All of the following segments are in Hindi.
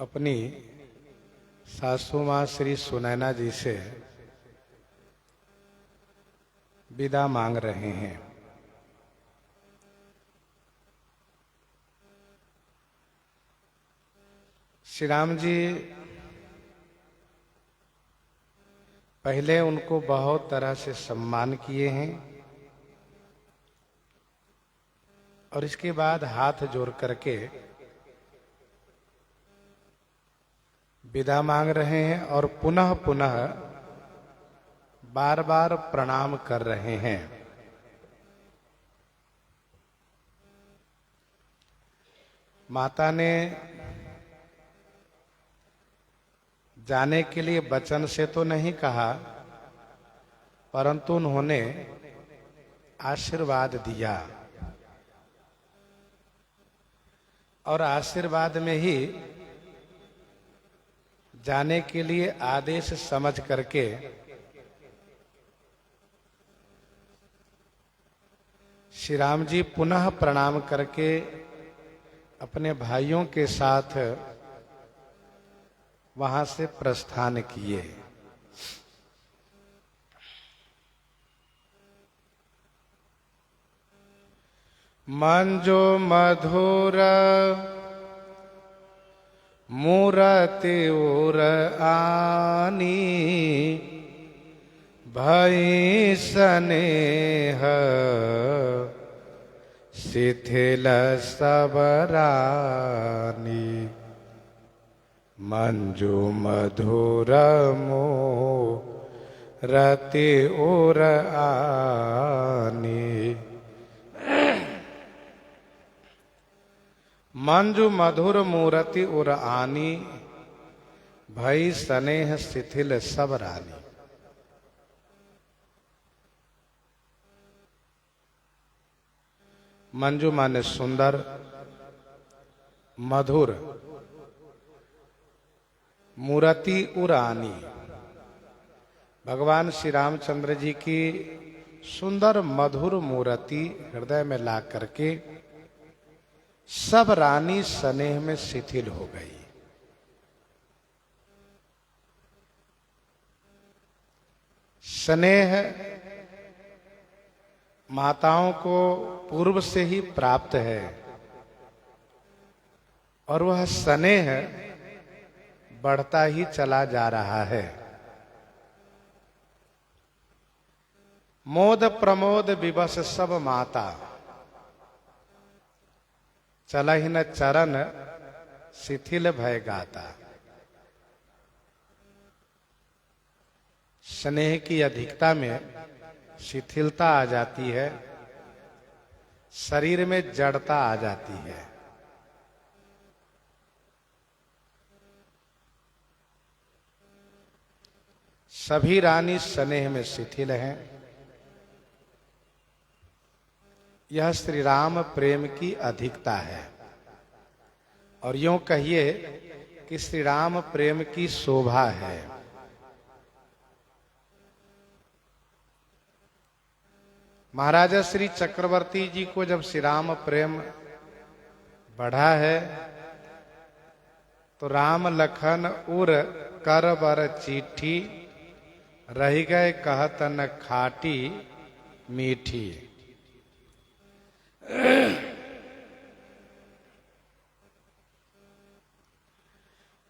अपनी सासू माँ श्री सुनैना जी से विदा मांग रहे हैं। श्री राम जी पहले उनको बहुत तरह से सम्मान किए हैं और इसके बाद हाथ जोड़ करके विदा मांग रहे हैं और पुनः पुनः बार बार प्रणाम कर रहे हैं। माता ने जाने के लिए वचन से तो नहीं कहा, परंतु उन्होंने आशीर्वाद दिया और आशीर्वाद में ही जाने के लिए आदेश समझ करके श्री राम जी पुनः प्रणाम करके अपने भाइयों के साथ वहां से प्रस्थान किए। मंजो मधुर मूरति उर आनी भई स्नेह शिथिल सबरानी। मंजू मधुर मूरति उर आनी। मंजू मधुर मूरति उर आनी भई स्नेह शिथिल सब रानी। मंजू माने सुंदर, मधुर, मूरति उर आनी भगवान श्री रामचंद्र जी की सुंदर मधुर मूर्ति हृदय में ला करके सब रानी स्नेह में शिथिल हो गई। स्नेह माताओं को पूर्व से ही प्राप्त है और वह स्नेह बढ़ता ही चला जा रहा है। मोद प्रमोद विवश सब माता चलहि न चरण शिथिल भय गाता। स्नेह की अधिकता में शिथिलता आ जाती है, शरीर में जड़ता आ जाती है। सभी रानी स्नेह में शिथिल हैं। यह श्री राम प्रेम की अधिकता है और यूं कहिए कि श्री राम प्रेम की शोभा है। महाराजा श्री चक्रवर्ती जी को जब श्री राम प्रेम बढ़ा है तो राम लखन उर कर बर चिट्ठी रह गए कहत न खाटी मीठी।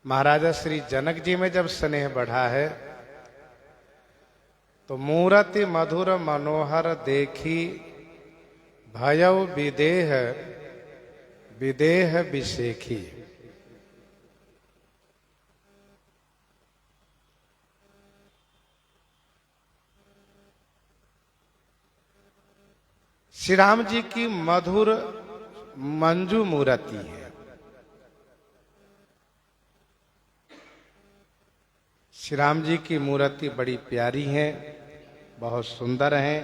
महाराजा श्री जनक जी में जब स्नेह बढ़ा है तो मूरति मधुर मनोहर देखी भयउ विदेह विदेह विशेखी। श्री राम जी की मधुर मंजू मूर्ति है। श्री राम जी की मूर्ति बड़ी प्यारी है, बहुत सुंदर है।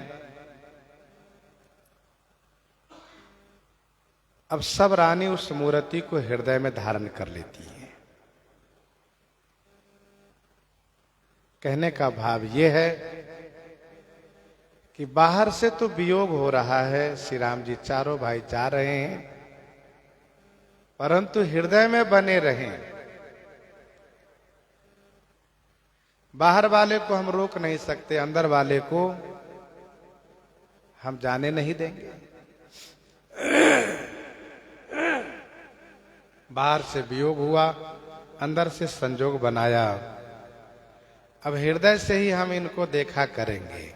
अब सब रानी उस मूर्ति को हृदय में धारण कर लेती हैं। कहने का भाव यह है कि बाहर से तो वियोग हो रहा है, श्री राम जी चारों भाई जा रहे हैं, परंतु हृदय में बने रहें। बाहर वाले को हम रोक नहीं सकते, अंदर वाले को हम जाने नहीं देंगे। बाहर से वियोग हुआ, अंदर से संजोग बनाया, अब हृदय से ही हम इनको देखा करेंगे।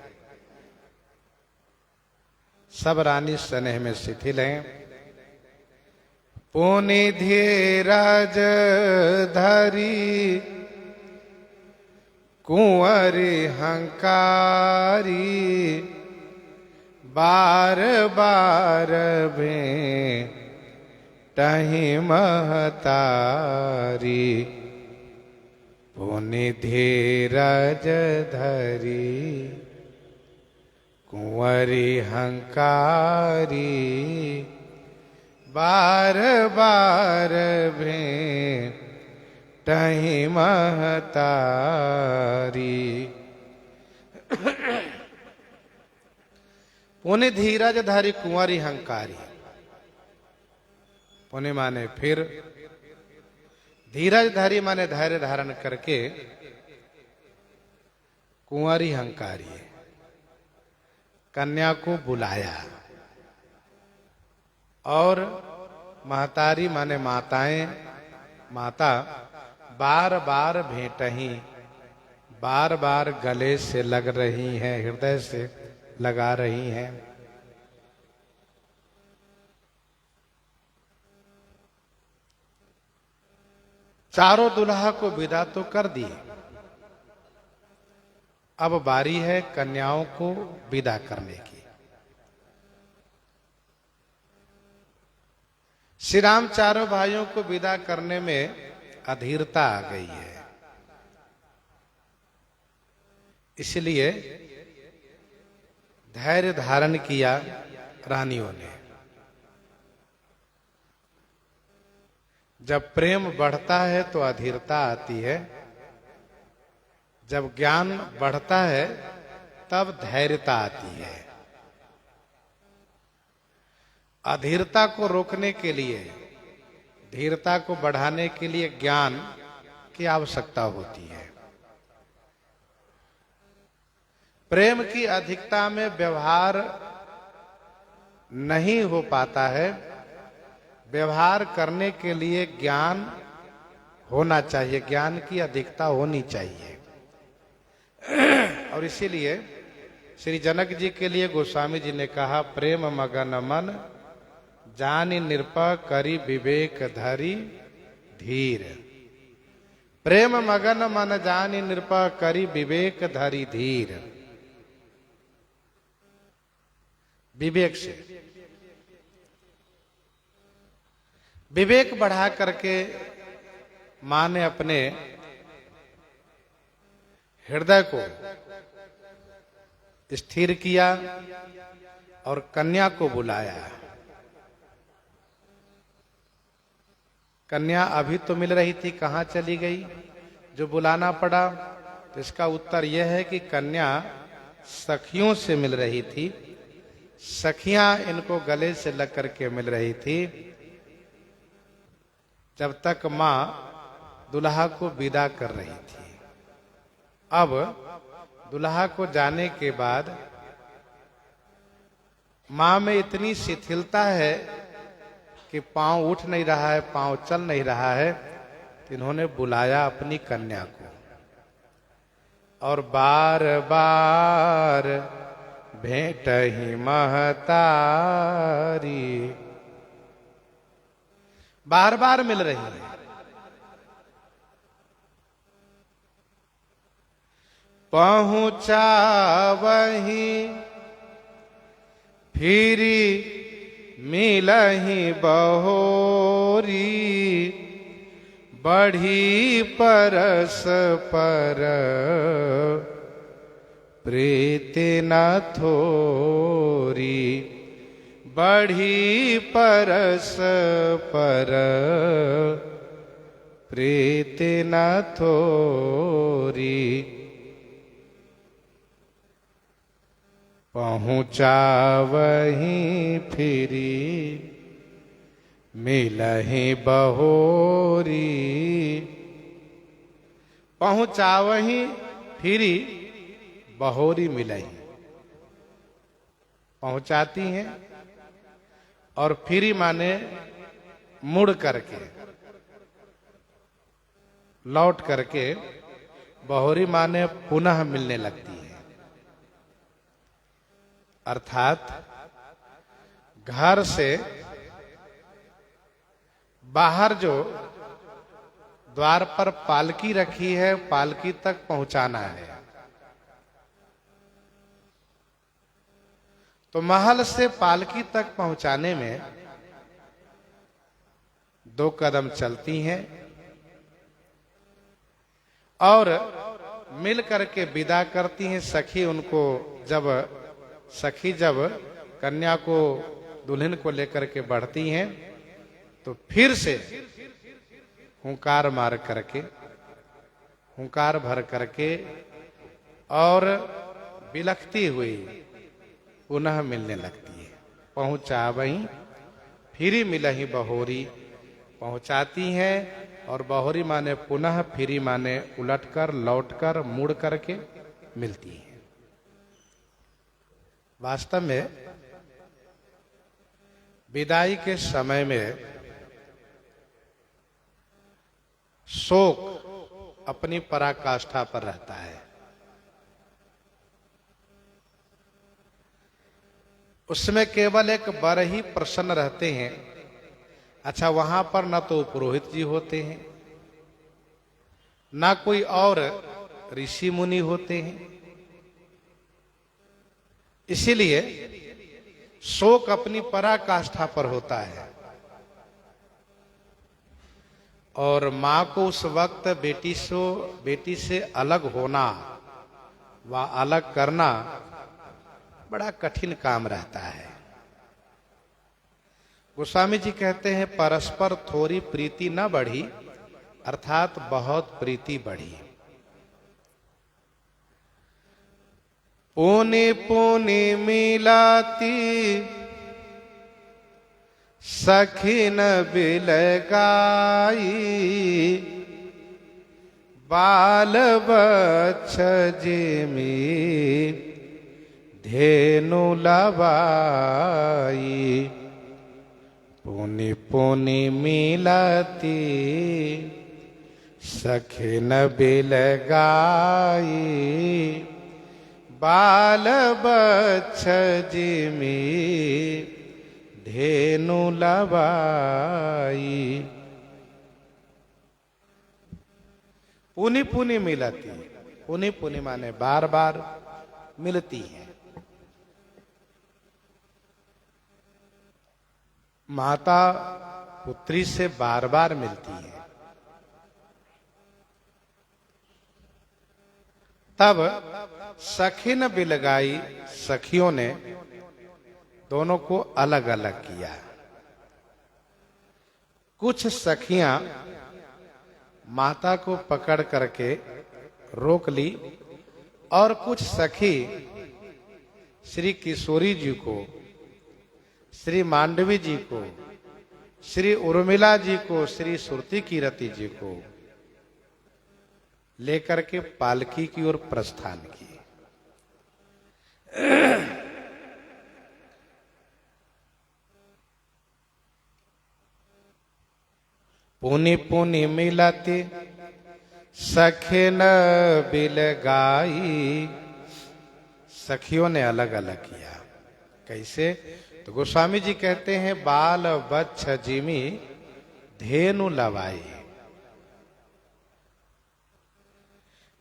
सब रानी स्नेह में शिथिल हैं। पुनि धीरज धरी कुंवरी हंकारी, बार बार भेंटहि महतारी। पुनि धीरज धरी कुंवरी हंकारी, बार बार भेंटहि महतारी। पुनि धीरज धरी कुंवरी हंकारी, पुनि माने फिर, धीरज धरी माने धैर्य धारण करके, कुंवरी हंकारी कन्या को बुलाया, और महतारी माने माताएं, माता बार बार भेंटही, बार बार गले से लग रही हैं, हृदय से लगा रही हैं। चारों दुल्हा को विदा तो कर दिए, अब बारी है कन्याओं को विदा करने की। श्री राम चारों भाइयों को विदा करने में अधीरता आ गई है, इसलिए धैर्य धारण किया रानियों ने। जब प्रेम बढ़ता है तो अधीरता आती है, जब ज्ञान बढ़ता है तब धैर्यता आती है। अधीरता को रोकने के लिए, धीरता को बढ़ाने के लिए ज्ञान की आवश्यकता होती है। प्रेम की अधिकता में व्यवहार नहीं हो पाता है, व्यवहार करने के लिए ज्ञान होना चाहिए, ज्ञान की अधिकता होनी चाहिए। और इसीलिए श्री जनक जी के लिए गोस्वामी जी ने कहा, प्रेम मगन मन जानि निरपा करी विवेक धरी धीर। प्रेम मगन मन जानि निरपा करी विवेक धरी धीर। विवेक से, विवेक बढ़ा करके मां ने अपने हृदय को स्थिर किया और कन्या को बुलाया। कन्या अभी तो मिल रही थी, कहां चली गई जो बुलाना पड़ा? तो इसका उत्तर यह है कि कन्या सखियों से मिल रही थी, सखियां इनको गले से लग करके मिल रही थी, जब तक मां दुल्हा को विदा कर रही थी। अब दुल्हा को जाने के बाद मां में इतनी शिथिलता है कि पांव उठ नहीं रहा है, पांव चल नहीं रहा है, तो इन्होंने बुलाया अपनी कन्या को और बार बार भेंटहि महतारी। बार बार मिल रही है। पहुंचा वही फिरी मिलहि बहोरी, बढ़ी परस पर प्रीति न थोरी। बढ़ी परस पर प्रीति न थोरी। पहुँचा वहीं फिरी मिलहि बहोरी। पहुँचा वहीं फिरी बहोरी मिलई, पहुंचाती हैं। और फिरी माने मुड़ करके, लौट करके, बहोरी माने पुनः मिलने लगती है। अर्थात घर से बाहर जो द्वार पर पालकी रखी है, पालकी तक पहुंचाना है। तो महल से पालकी तक पहुंचाने में 2 कदम चलती हैं और मिल करके विदा करती हैं। सखी उनको जब कन्या को, दुल्हन को लेकर के बढ़ती हैं, तो फिर से हुंकार मार करके, हुंकार भर करके और बिलखती हुई पुनः मिलने लगती है। पहुंचा वहीं फिरी मिलही बहोरी, पहुंचाती हैं। और बहोरी माने पुनः, फिरी माने उलटकर, लौटकर, मुड़ करके मिलती है। वास्तव में विदाई के समय में शोक अपनी पराकाष्ठा पर रहता है। उसमें केवल एक बर ही प्रसन्न रहते हैं। अच्छा, वहां पर न तो पुरोहित जी होते हैं, ना कोई और ऋषि मुनि होते हैं। इसीलिए शोक अपनी पराकाष्ठा पर होता है। और मां को उस वक्त बेटी से अलग होना व अलग करना बड़ा कठिन काम रहता है। गोस्वामी जी कहते हैं, परस्पर थोड़ी प्रीति न बढ़ी, अर्थात बहुत प्रीति बढ़ी। पुनि पुनि मिलाती सखिन बिलगाई, बाल बच्छ जिमी धेनु लवाई। पुनि पुनि मिलाती सखिन बिलगाई, बाल बच्छ जिमी धेनु लवाई। पुनि पुनि मिलती, पुनि पुनि माने बार बार मिलती है। माता पुत्री से बार बार मिलती है। तब सखिन बिलगाई, सखियों ने दोनों को अलग अलग किया। कुछ सखियां माता को पकड़ करके रोक ली और कुछ सखी श्री किशोरी जी को, श्री मांडवी जी को, श्री उर्मिला जी को, श्री सुरती कीरति जी को लेकर के पालकी की ओर प्रस्थान किए। पुनि पुनि मिलती सखिन बिलगाई, सखियों ने अलग अलग किया। कैसे? तो गोस्वामी जी कहते हैं, बाल बच्छ जिमी धेनु लवाई।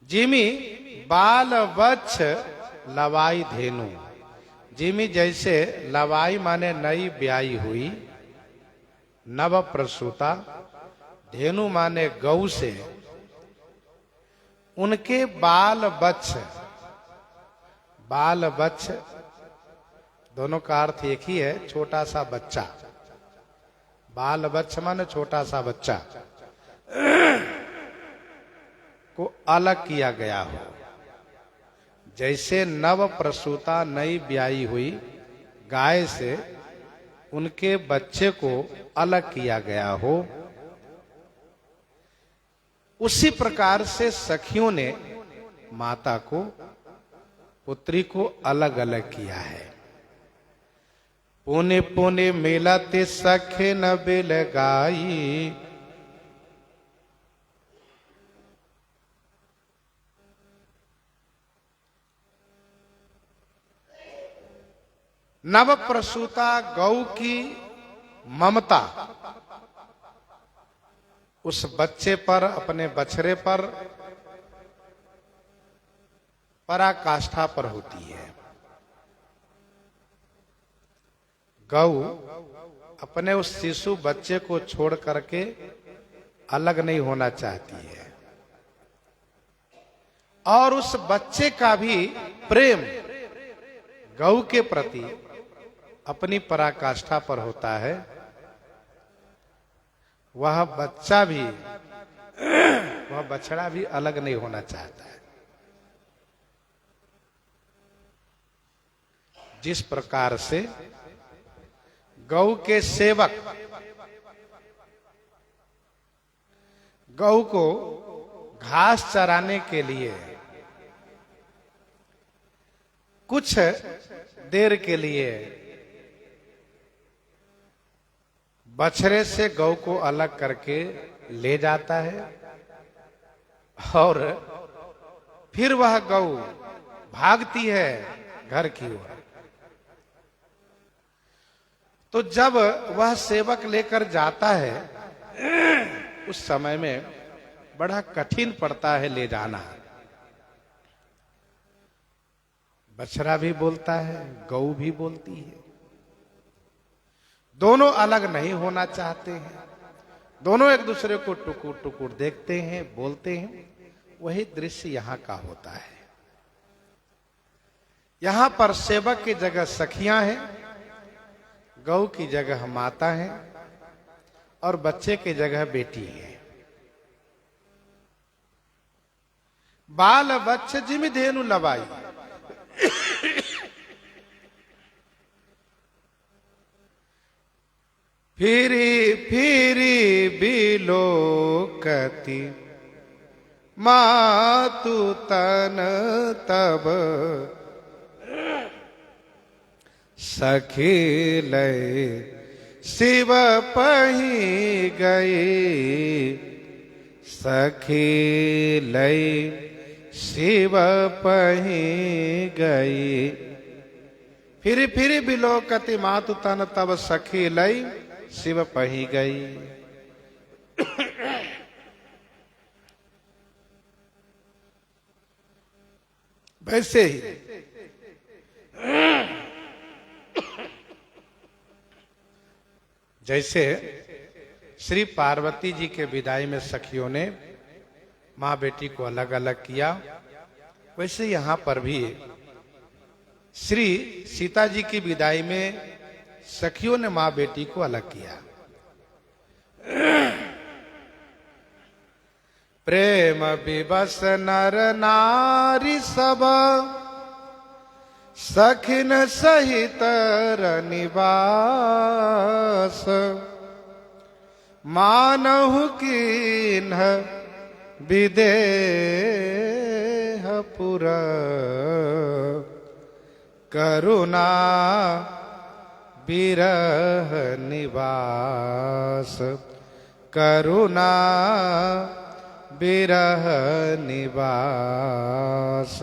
जिमी बाल बच्छ लवाई धेनु। जिमी जैसे लवाई माने नई ब्याई हुई, नव प्रसूता, धेनु माने गौ से उनके बाल बच्छ, बाल बच्छ दोनों का अर्थ एक ही है, छोटा सा बच्चा। बाल बच्छ माने छोटा सा बच्चा को अलग किया गया हो। जैसे नव प्रसूता नई ब्याई हुई गाय से उनके बच्चे को अलग किया गया हो, उसी प्रकार से सखियों ने माता को, पुत्री को अलग अलग किया है। पुने पुने मिलते सखे न बिल गाई, नव प्रसूता गौ की ममता उस बच्चे पर, अपने बछड़े पर, पराकाष्ठा पर होती है। गौ अपने उस शिशु बच्चे को छोड़ करके अलग नहीं होना चाहती है, और उस बच्चे का भी प्रेम गौ के प्रति अपनी पराकाष्ठा पर होता है। वह बच्चा भी, वह बछड़ा भी अलग नहीं होना चाहता है। जिस प्रकार से गौ के सेवक गौ को घास चराने के लिए कुछ देर के लिए बछड़े से गौ को अलग करके ले जाता है, और फिर वह गौ भागती है घर की ओर। तो जब वह सेवक लेकर जाता है, उस समय में बड़ा कठिन पड़ता है ले जाना। बछड़ा भी बोलता है, गौ भी बोलती है, दोनों अलग नहीं होना चाहते हैं, दोनों एक दूसरे को टुकुर टुकुर देखते हैं, बोलते हैं। वही दृश्य यहां का होता है। यहां पर सेवक की जगह सखियां हैं, गौ की जगह माता है, और बच्चे की जगह बेटी है। बाल बच्च जिम धेनु लबाई, फिरी फिरी बिलोकति मातु तन तब, सखी लय शिव पही गई, सखी लय शिव पही गई। फिर फिर बिलोकति मातु तन तब, सखी लय शिव पही गई। वैसे ही जैसे श्री पार्वती जी के विदाई में सखियों ने मां बेटी को अलग अलग किया, वैसे यहां पर भी श्री सीता जी की विदाई में सखियों ने मां बेटी को अलग किया। प्रेम विवश नर नारी सब, सखिन सहित रनिवास, मानहु कीन्ह विदेह पुर, करुणा विरह निवास, करुणा विरह निवास।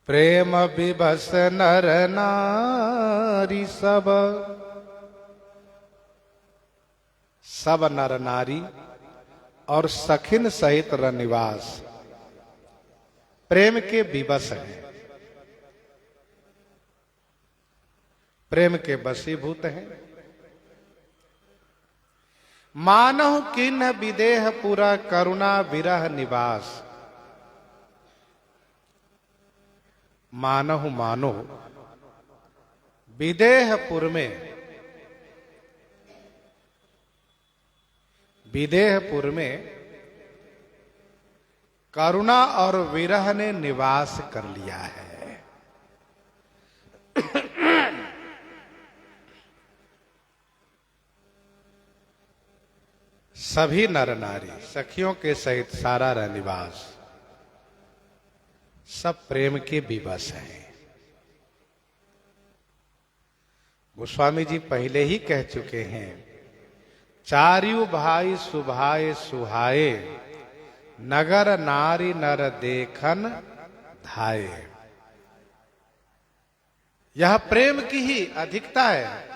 प्रेम विवश नर नारी सब, सब नर नारी और सखिन सहित रनिवास प्रेम के विवश हैं, प्रेम के वशीभूत हैं। मानहु किन्ह विदेह पुरा, करुणा विरह निवास। मानहु मानो विदेहपुर में, विदेहपुर में करुणा और विरह ने निवास कर लिया है। सभी नर नारी सखियों के सहित सारा रनिवास सब प्रेम के विवश हैं। गोस्वामी जी पहले ही कह चुके हैं, चारियु भाई सुभाए सुहाए, नगर नारी नर देखन धाये। यह प्रेम की ही अधिकता है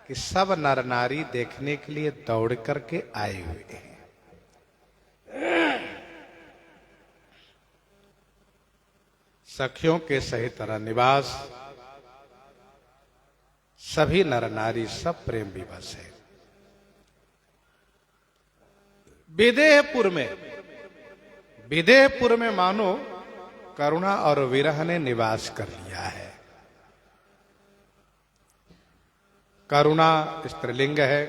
कि सब नर नारी देखने के लिए दौड़ करके आए हुए हैं। सखियों के सहित रनिवास सभी नर नारी सब प्रेम विवश है। विदेहपुर में मानो करुणा और विरह ने निवास कर लिया है। करुणा स्त्रीलिंग है,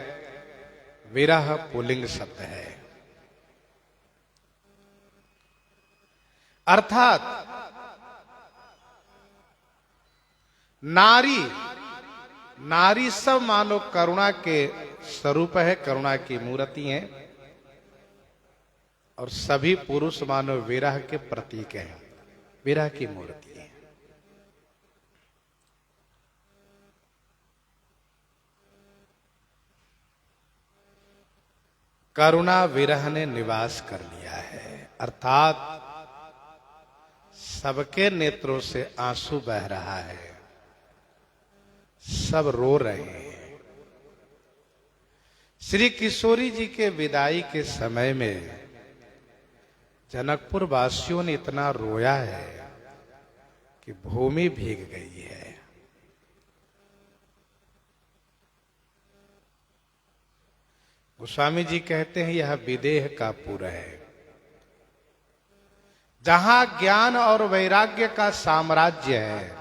विरह पुल्लिंग शब्द है। अर्थात नारी सब मानो करुणा के स्वरूप है, करुणा की मूर्ति है, और सभी पुरुष मानो विरह के प्रतीक हैं, विरह की मूर्ति है। करुणा विरह ने निवास कर लिया है, अर्थात सबके नेत्रों से आंसू बह रहा है, सब रो रहे हैं। श्री किशोरी जी के विदाई के समय में जनकपुर वासियों ने इतना रोया है कि भूमि भीग गई है। गोस्वामी जी कहते हैं यह विदेह का पुर है, जहां ज्ञान और वैराग्य का साम्राज्य है।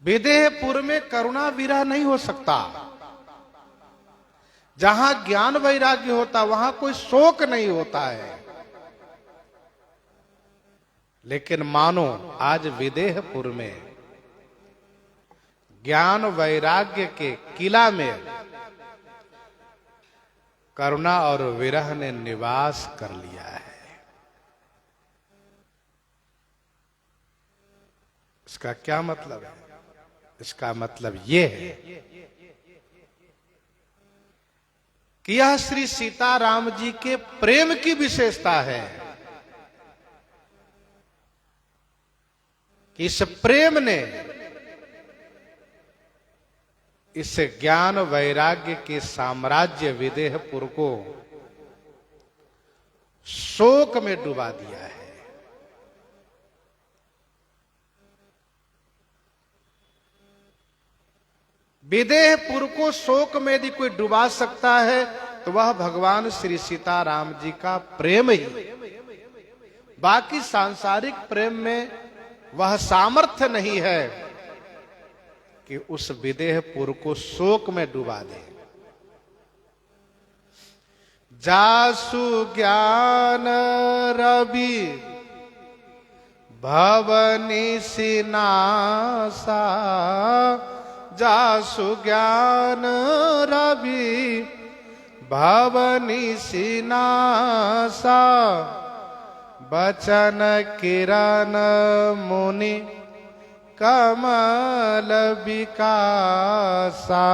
विदेहपुर में करुणा विरह नहीं हो सकता। जहां ज्ञान वैराग्य होता वहां कोई शोक नहीं होता है। लेकिन मानो आज विदेहपुर में ज्ञान वैराग्य के किला में करुणा और विरह ने निवास कर लिया है। इसका क्या मतलब है? इसका मतलब यह है कि यह श्री सीताराम जी के प्रेम की विशेषता है कि इस प्रेम ने इस ज्ञान वैराग्य के साम्राज्य विदेहपुर को शोक में डुबा दिया है। विदेहपुर को शोक में यदि कोई डुबा सकता है तो वह भगवान श्री सीताराम जी का प्रेम ही। बाकी सांसारिक प्रेम में वह सामर्थ्य नहीं है कि उस विदेहपुर को शोक में डुबा दे। जासु ज्ञान रवि भवनी सिनासा, जासु ज्ञान रवि भवनी सिनासा, बचन किरण मुनि कमल विकासा,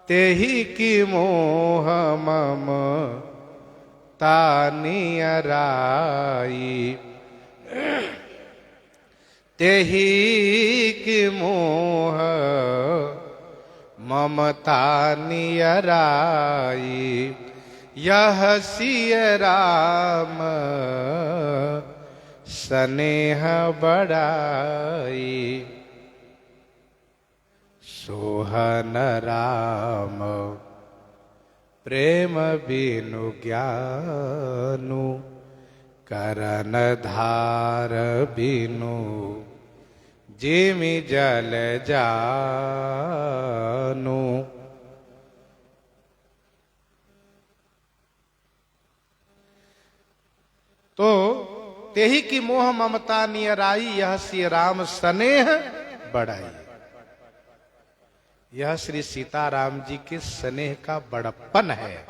तेहि की मोह मम तानियराई, तेहि की मोह ममता नियराई, यह सिय राम स्नेह बढ़ाई, सोहन राम प्रेम बिनु ज्ञानु, करन धार बिनु जिमि जल जानु। तो तेहि की मोह ममता नियराई, यह श्री राम स्नेह बढ़ाई। यह श्री सीताराम जी के स्नेह का बड़प्पन है,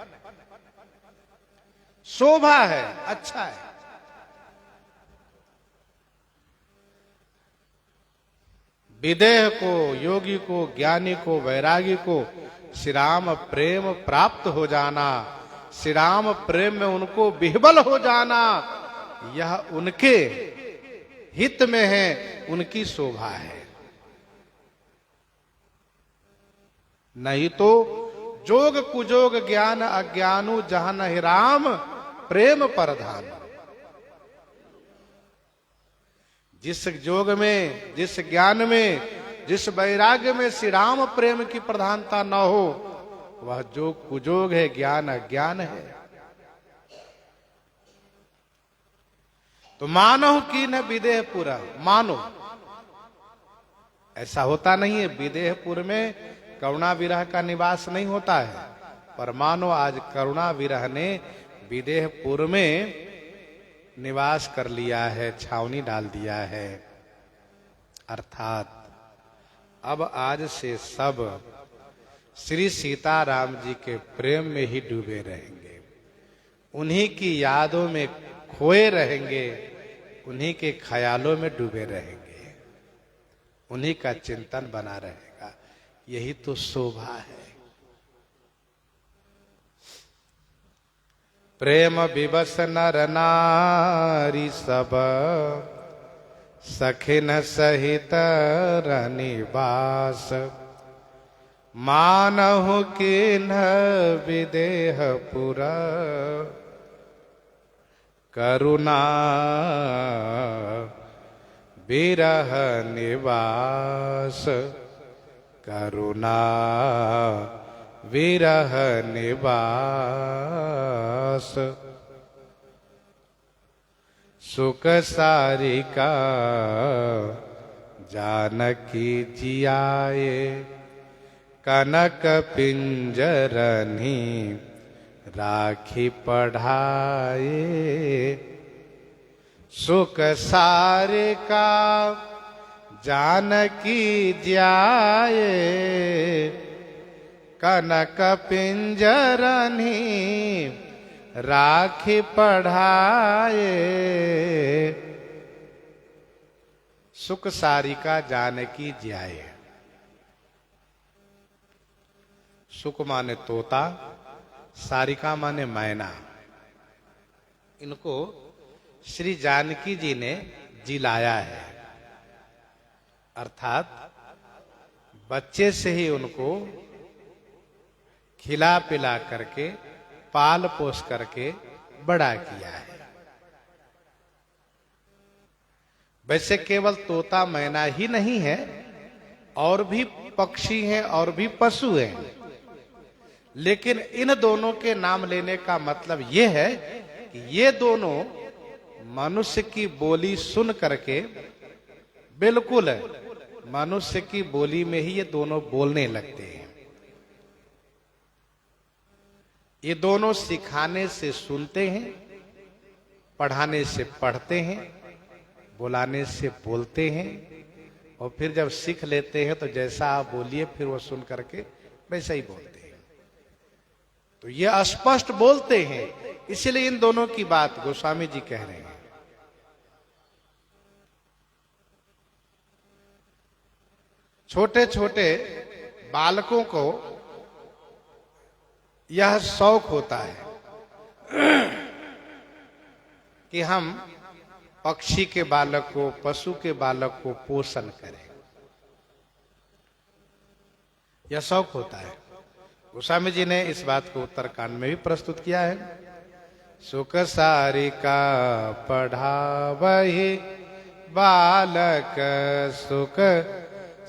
शोभा है, अच्छा है। विदेह को, योगी को, ज्ञानी को, वैरागी को श्री राम प्रेम प्राप्त हो जाना, श्री राम प्रेम में उनको विह्वल हो जाना, यह उनके हित में है, उनकी शोभा है। नहीं तो जोग कुजोग ज्ञान अज्ञानु जहां नहीं राम प्रेम परधान। जिस जोग में, जिस ज्ञान में, जिस वैराग्य में श्री राम प्रेम की प्रधानता न हो, वह जोग कुजोग है, ज्ञान अज्ञान है। तो मानव की न विदेहपुर, मानो ऐसा होता नहीं है। विदेहपुर में करुणा विरह का निवास नहीं होता है, पर मानो आज करुणा विरह ने विदेहपुर में निवास कर लिया है, छावनी डाल दिया है। अर्थात अब आज से सब श्री सीताराम जी के प्रेम में ही डूबे रहेंगे, उन्हीं की यादों में खोए रहेंगे, उन्हीं के ख्यालों में डूबे रहेंगे, उन्हीं का चिंतन बना रहेगा। यही तो शोभा है। प्रेम विवश नर नारी सब, सखिन सहित रनिवास, मानहु किन्ह विदेहपुर, करुणा विरह निवास, करुणा विरह निवास। सुख सारिका जानकी जियाए, कनक पिंजरनी राखी पढ़ाए। सुख सारिका जानकी जियाए, कनक पिंजरनी राखी पढ़ाए। सुख सारिका जानकी जियाए। सुख माने तोता, सारिका माने मैना। इनको श्री जानकी जी ने जिलाया है, अर्थात बच्चे से ही उनको खिला पिला करके, पाल पोस करके बड़ा किया है। वैसे केवल तोता मैना ही नहीं है, और भी पक्षी हैं और भी पशु हैं, लेकिन इन दोनों के नाम लेने का मतलब यह है कि ये दोनों मनुष्य की बोली सुन करके बिल्कुल मनुष्य की बोली में ही ये दोनों बोलने लगते हैं। ये दोनों सिखाने से सुनते हैं, पढ़ाने से पढ़ते हैं, बुलाने से बोलते हैं, और फिर जब सीख लेते हैं तो जैसा आप बोलिए फिर वो सुन करके वैसा ही बोलते हैं। तो ये स्पष्ट बोलते हैं, इसलिए इन दोनों की बात गोस्वामी जी कह रहे हैं। छोटे छोटे बालकों को यह शौक होता है कि हम पक्षी के बालक को, पशु के बालक को पोषण करें, यह शौक होता है। गोस्वामी जी ने इस बात को उत्तरकांड में भी प्रस्तुत किया है। सुख सारिका पढ़ावहि बालक, सुख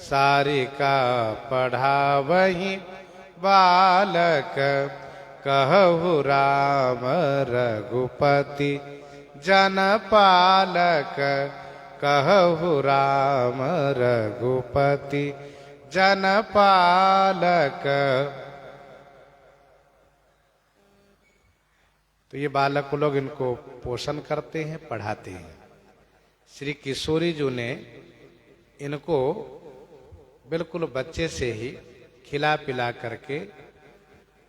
सारिका पढ़ावहि बालक, कहु राम रघुपति जन पालक, कहु राम रघुपति जन पालक। तो ये बालक लोग इनको पोषण करते हैं, पढ़ाते हैं। श्री किशोरी जी ने इनको बिल्कुल बच्चे से ही खिला पिला करके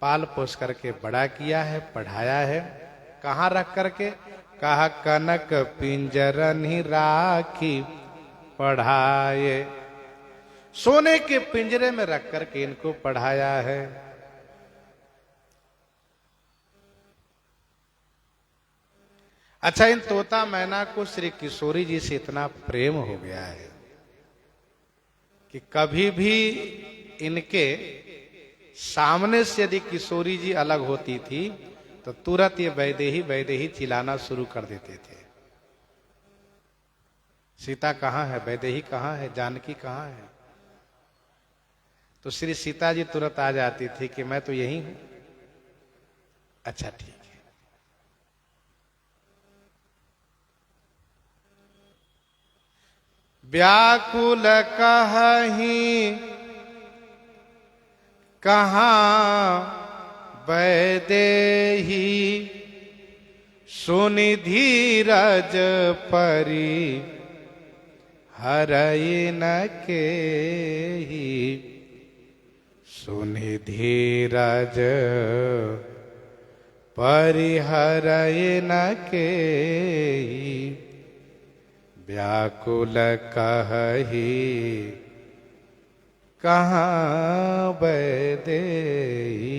पाल पोस करके बड़ा किया है, पढ़ाया है। कहाँ रख करके? कहा कनक पिंजरन ही राखी पढ़ाए। सोने के पिंजरे में रख करके इनको पढ़ाया है। अच्छा, इन तोता मैना को श्री किशोरी जी से इतना प्रेम हो गया है कि कभी भी इनके सामने से यदि किशोरी जी अलग होती थी तो तुरंत ये वैदेही चिल्लाना शुरू कर देते थे। सीता कहाँ है, वैदेही कहाँ है, जानकी कहाँ है? तो श्री सीता जी तुरंत आ जाती थी कि मैं तो यही हूं। अच्छा ठीक है। व्याकुल कहीं कहाँ वैदेही, सुनि धीरज परी हरई न केही। सुनि धीरज परी हरई न केही। व्याकुल कही कहाँ वैदेही।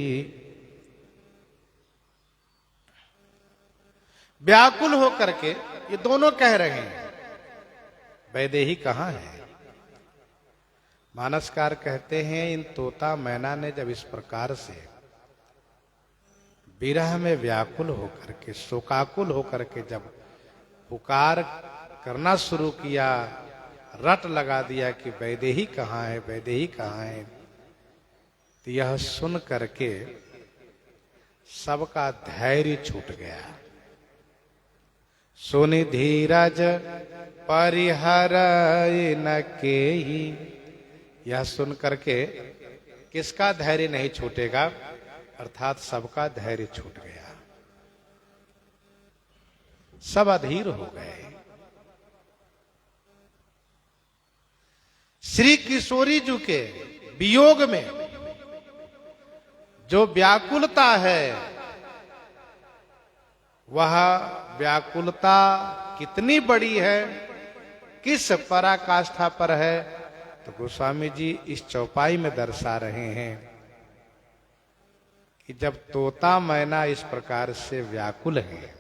व्याकुल हो करके ये दोनों कह रहे हैं वैदेही कहाँ है। मानसकार कहते हैं इन तोता मैना ने जब इस प्रकार से विरह में व्याकुल होकर के, शोकाकुल होकर के जब पुकार करना शुरू किया, रट लगा दिया कि वैदेही कहाँ है, वैदेही कहाँ है, तो यह सुन करके सबका धैर्य छूट गया। सुनि धीरज परिहरई न केही। यह सुन करके किसका धैर्य नहीं छूटेगा? अर्थात सबका धैर्य छूट गया, सब अधीर हो गए। श्री किशोरी जी के वियोग में जो व्याकुलता है, वह व्याकुलता कितनी बड़ी है, किस पराकाष्ठा पर है, तो गोस्वामी जी इस चौपाई में दर्शा रहे हैं कि जब तोता मैना इस प्रकार से व्याकुल है,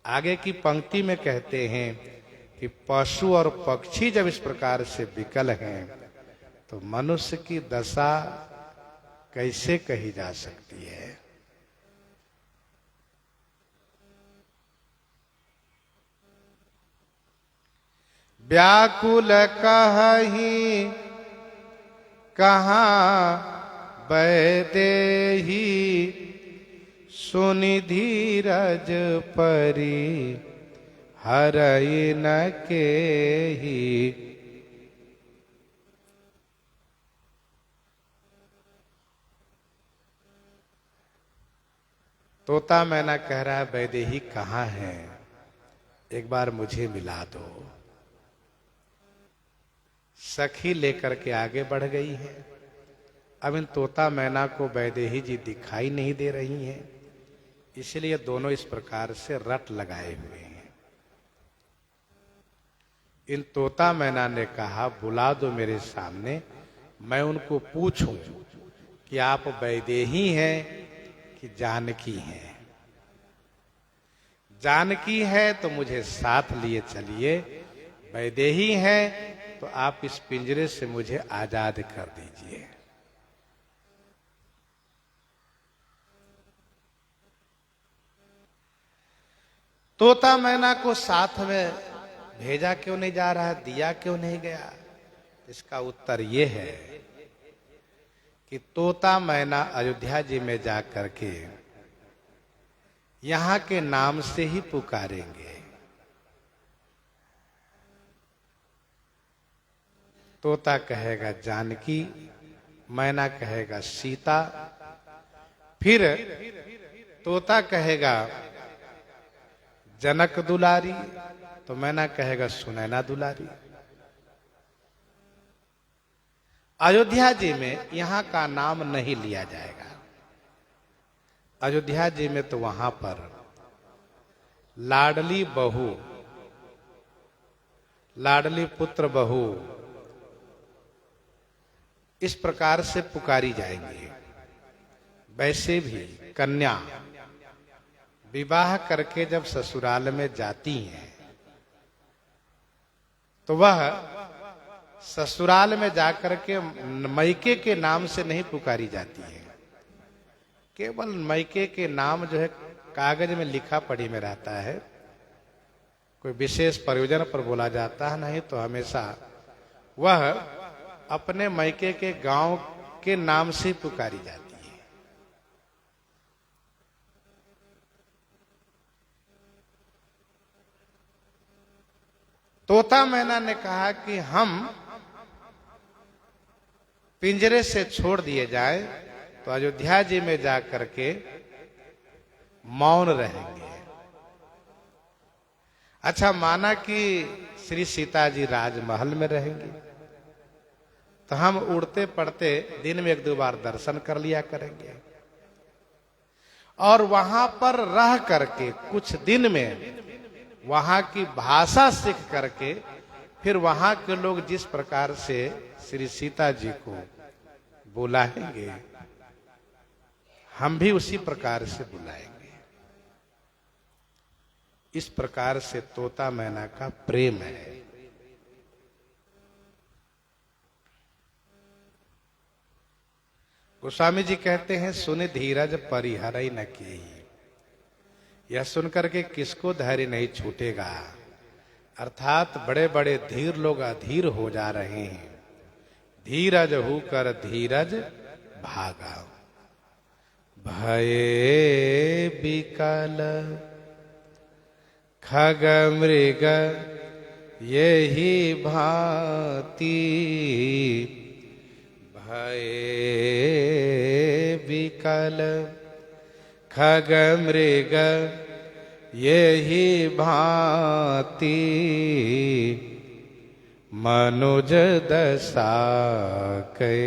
आगे की पंक्ति में कहते हैं कि पशु और पक्षी जब इस प्रकार से विकल हैं तो मनुष्य की दशा कैसे कही जा सकती है। व्याकुल कहीं कहाँ वैदेही, सुनि धीरज परी हरई न केही। तोता मैना कह रहा है वैदेही कहाँ है, एक बार मुझे मिला दो। सखी लेकर के आगे बढ़ गई है। अब इन तोता मैना को वैदेही जी दिखाई नहीं दे रही हैं, इसलिए दोनों इस प्रकार से रट लगाए हुए हैं। इन तोता मैना ने कहा बुला दो मेरे सामने, मैं उनको पूछूं कि आप वैदेही हैं कि जानकी हैं। जानकी है तो मुझे साथ लिए चलिए, वैदेही हैं तो आप इस पिंजरे से मुझे आजाद कर दीजिए। तोता मैना को साथ में भेजा क्यों नहीं जा रहा, दिया क्यों नहीं गया? इसका उत्तर यह है कि तोता मैना अयोध्या जी में जाकर के यहां के नाम से ही पुकारेंगे। तोता कहेगा जानकी, मैना कहेगा सीता, फिर तोता कहेगा जनक दुलारी तो मैना कहेगा सुनैना दुलारी। अयोध्या जी में यहाँ का नाम नहीं लिया जाएगा। अयोध्या जी में तो वहां पर लाडली बहू, लाडली पुत्र बहू इस प्रकार से पुकारी जाएंगी। वैसे भी कन्या विवाह करके जब ससुराल में जाती हैं तो वह ससुराल में जाकर के मैके के नाम से नहीं पुकारी जाती है। केवल मैके के नाम जो है कागज में लिखा पढ़ी में रहता है, कोई विशेष प्रयोजन पर बोला जाता है, नहीं तो हमेशा वह अपने मैके के गांव के नाम से पुकारी जाती है। तोता मैना ने कहा कि हम पिंजरे से छोड़ दिए जाए तो अयोध्या जी में जाकर के मौन रहेंगे। अच्छा, माना कि श्री सीता जी राजमहल में रहेंगी तो हम उड़ते पड़ते दिन में 1-2 बार दर्शन कर लिया करेंगे और वहां पर रह करके कुछ दिन में वहां की भाषा सीख करके फिर वहां के लोग जिस प्रकार से श्री सीता जी को बुलाएंगे हम भी उसी प्रकार से बुलाएंगे। इस प्रकार से तोता मैना का प्रेम है। गोस्वामी जी कहते हैं, सुन धीरज परिहरई न की। यह सुनकर के किसको धैर्य नहीं छूटेगा। अर्थात बड़े बड़े धीर लोग अधीर हो जा रहे हैं। धीरज होकर धीरज भागा, भये बिकल खग मृग यही भांति। भये बिकल खग मृग यही भांति। मनुज दशा कै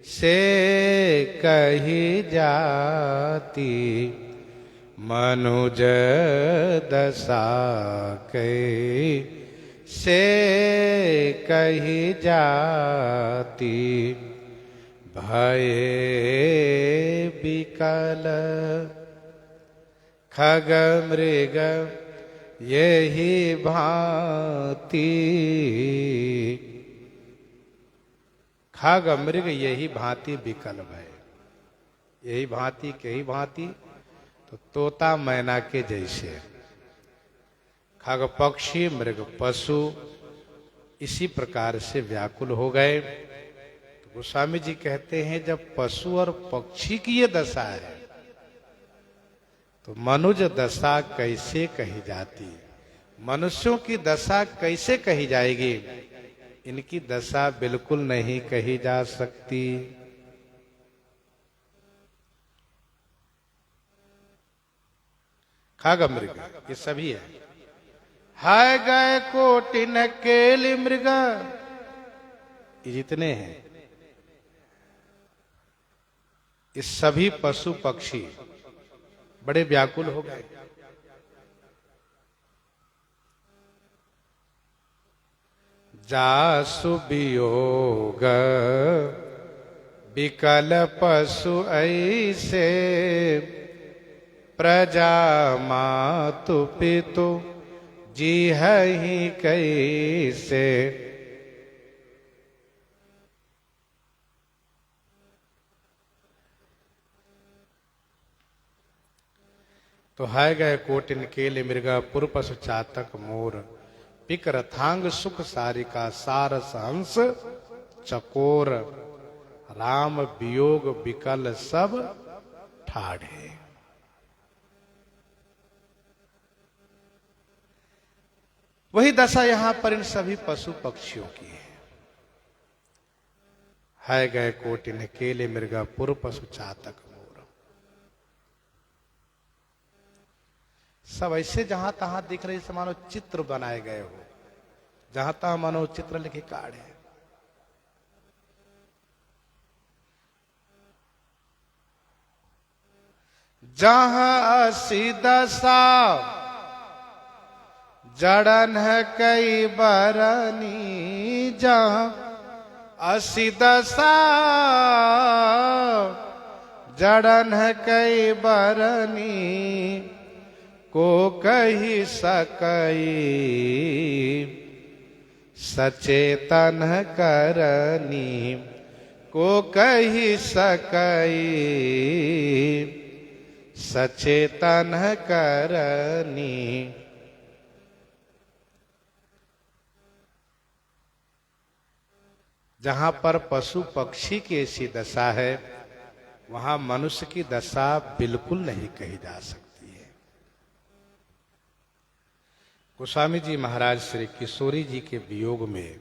से कही जाती। मनुज दशा कै से कही जाती। भये बिकल खग मृग यही भांति। खग मृग यही भांति विकल भय। यही भांति के ही भांति तो तोता मैना के जैसे। खग पक्षी, मृग पशु इसी प्रकार से व्याकुल हो गए। तो गोस्वामी जी कहते हैं, जब पशु और पक्षी की ये दशा है तो मनुज दशा कैसे कही जाती। मनुष्यों की दशा कैसे कही जाएगी। इनकी दशा बिल्कुल नहीं कही जा सकती। खग मृग ये सभी है गए कोटिन केली मृग, ये जितने हैं ये सभी पशु पक्षी बड़े व्याकुल हो गए। जासु वियोग विकल पशु ऐसे। प्रजा मातु पितु जीह ही कैसे। तो है गए कोटिन केले मृगा पुर पशु चातक मोर। पिक रथांग सुख सारिका सारस हंस चकोर। राम वियोग विकल सब ठाढ़े। वही दशा यहां पर इन सभी पशु पक्षियों की है गए कोटिन केले मृगा पुर पशु चातक मोर। सब ऐसे जहां तहां दिख रहे से मानो चित्र बनाए गए हो। जहां तहां मानो चित्र लिखे काढ़े। जहां असी दशा जड़न है कई बरनी, जहां असी दशा जड़न है कई बरनी, को कही सकई सचेतन करनी, को कही सकई सचेतन करनी। जहां पर पशु पक्षी की ऐसी दशा है, वहां मनुष्य की दशा बिल्कुल नहीं कही जा सकती है। गोस्वामी जी महाराज श्री किशोरी जी के वियोग में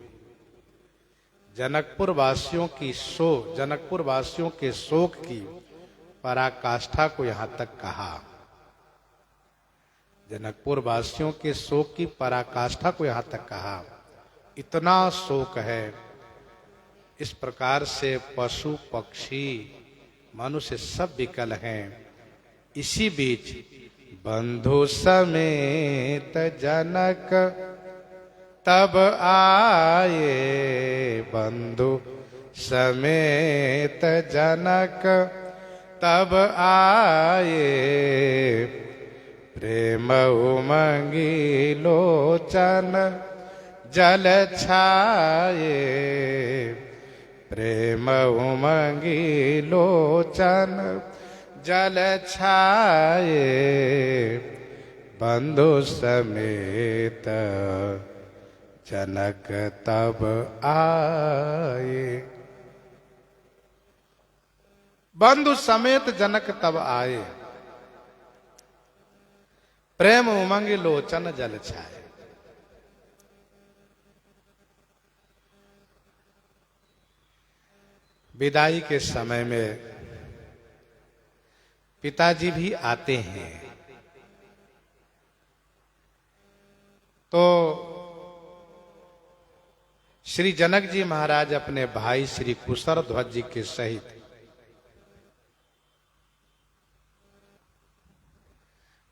जनकपुर वासियों के शोक की पराकाष्ठा को यहां तक कहा। जनकपुर वासियों के शोक की पराकाष्ठा को यहां तक कहा। इतना शोक है, इस प्रकार से पशु पक्षी मनुष्य सब विकल हैं। इसी बीच बंधु समेत जनक तब आए, बंधु समेत जनक तब आए, प्रेम उमंगी लोचन जल छाए, प्रेम उमंगी लोचन जल छाए, बंधु समेत जनक तब आए। बंधु समेत जनक तब आए, प्रेम उमंग लोचन जल छाए। विदाई के समय में पिताजी भी आते हैं, तो श्री जनक जी महाराज अपने भाई श्री कुशर ध्वज जी के सहित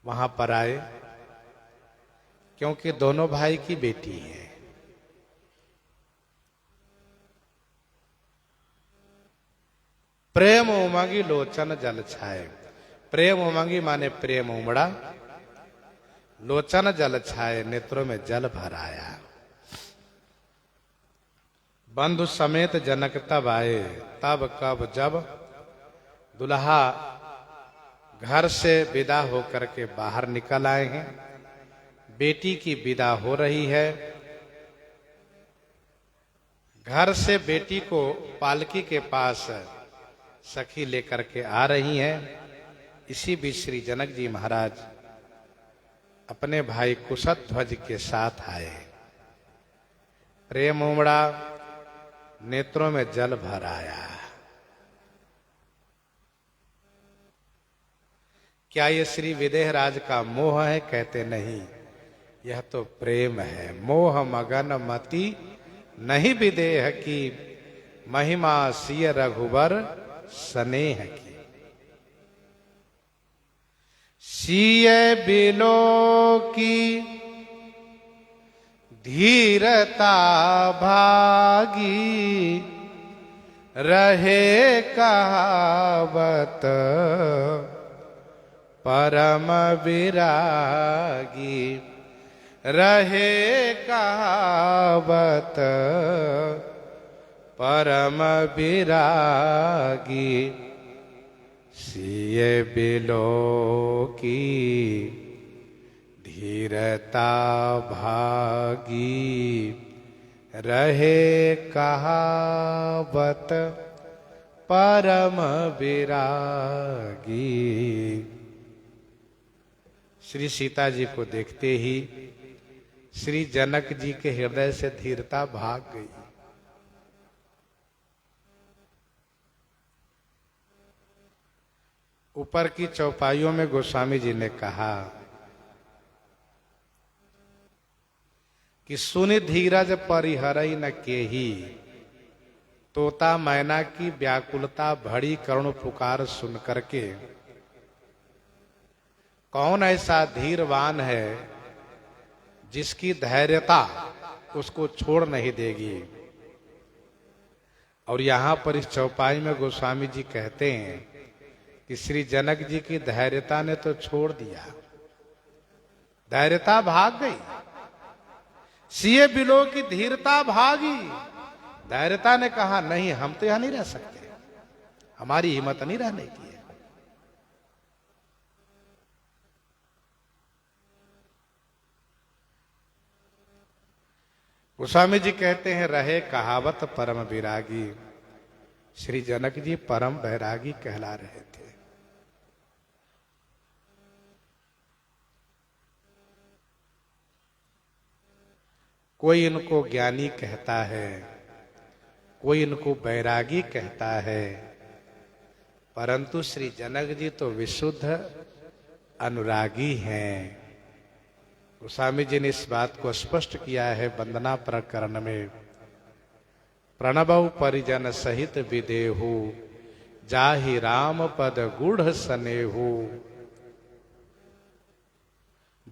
वहां पर आए, क्योंकि दोनों भाई की बेटी है। प्रेम उमंगी लोचन जल छाए। प्रेम उमंगी माने प्रेम उमड़ा, लोचन जल छाए नेत्रों में जल भर आया। बंधु समेत जनक तब आए, तब कब जब दुल्हा घर से विदा होकर के बाहर निकल आए हैं, बेटी की विदा हो रही है। घर से बेटी को पालकी के पास सखी लेकर के आ रही हैं। इसी बीच श्री जनक जी महाराज अपने भाई कुशत ध्वज के साथ आए। प्रेम उमड़ा, नेत्रों में जल भर आया। क्या ये श्री विदेह राज का मोह है? कहते नहीं, यह तो प्रेम है। मोह मगन मति नहीं विदेह की, महिमा सिय रघुबर स्नेह की। सिय बिलो की धीरता भागी, रहे कहावत परम विरागी, रहे कहावत परम विरागी। सिय बिलो की धीरता भागी, रहे कहावत परम विरागी। श्री सीता जी को देखते ही श्री जनक जी के हृदय से धीरता भाग गई। ऊपर की चौपाइयों में गोस्वामी जी ने कहा कि सुनि धीरज परिहरई न केही, तोता मैना की व्याकुलता भड़ी करुण पुकार सुन करके कौन ऐसा धीरवान है जिसकी धैर्यता उसको छोड़ नहीं देगी। और यहां पर इस चौपाई में गोस्वामी जी कहते हैं कि श्री जनक जी की धैर्यता ने तो छोड़ दिया, धैर्यता भाग गई। सिए बिलो की धीरता भागी, धैर्यता ने कहा नहीं, हम तो यहां नहीं रह सकते, हमारी हिम्मत नहीं रहने की है। गोस्वामी जी कहते हैं रहे कहावत परम विरागी, श्री जनक जी परम वैरागी कहला रहे थे। कोई इनको ज्ञानी कहता है, कोई इनको बैरागी कहता है, परंतु श्री जनक जी तो विशुद्ध अनुरागी हैं। गोस्वामी जी ने इस बात को स्पष्ट किया है वंदना प्रकरण में। प्रणबौ परिजन सहित विदेहु, जाहि राम पद गूढ़ सनेहु,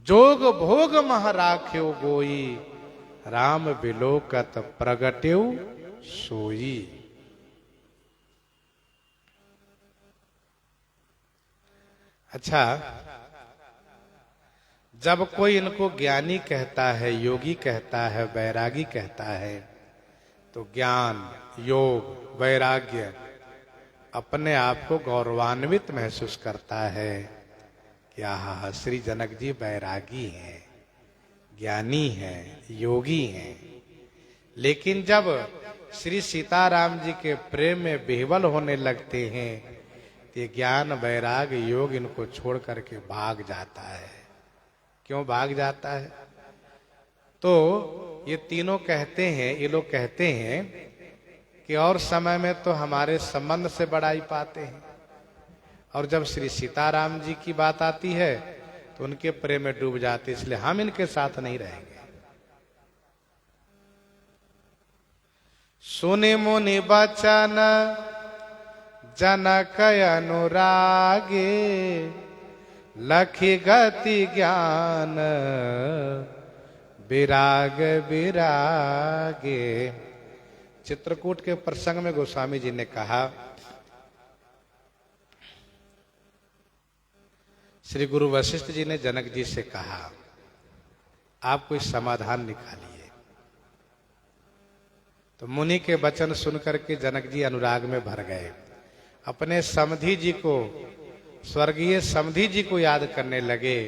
जोग भोग मह राख्यो गोई, राम बिलोकत प्रगट्यौ सोई। अच्छा, जब कोई इनको ज्ञानी कहता है, योगी कहता है, वैरागी कहता है, तो ज्ञान, योग, वैराग्य अपने आप को गौरवान्वित महसूस करता है कि आहा, श्री जनक जी वैरागी हैं, ज्ञानी हैं, योगी हैं। लेकिन जब श्री सीताराम जी के प्रेम में विह्वल होने लगते हैं तो ज्ञान, वैराग, योग इनको छोड़ करके भाग जाता है। क्यों भाग जाता है? तो ये तीनों कहते हैं, ये लोग कहते हैं कि और समय में तो हमारे संबंध से बढ़ाई पाते हैं, और जब श्री सीताराम जी की बात आती है तो उनके प्रेम में डूब जाते, इसलिए हम इनके साथ नहीं रहेंगे। सुनि मुनि बचन जनक अनुरागे, लखी गति ज्ञान विराग विरागे। चित्रकूट के प्रसंग में गोस्वामी जी ने कहा, श्री गुरु वशिष्ठ जी ने जनक जी से कहा आप कोई समाधान निकालिए। तो मुनि के वचन सुनकर के जनक जी अनुराग में भर गए, अपने समधी जी को, स्वर्गीय समधी जी को याद करने लगे।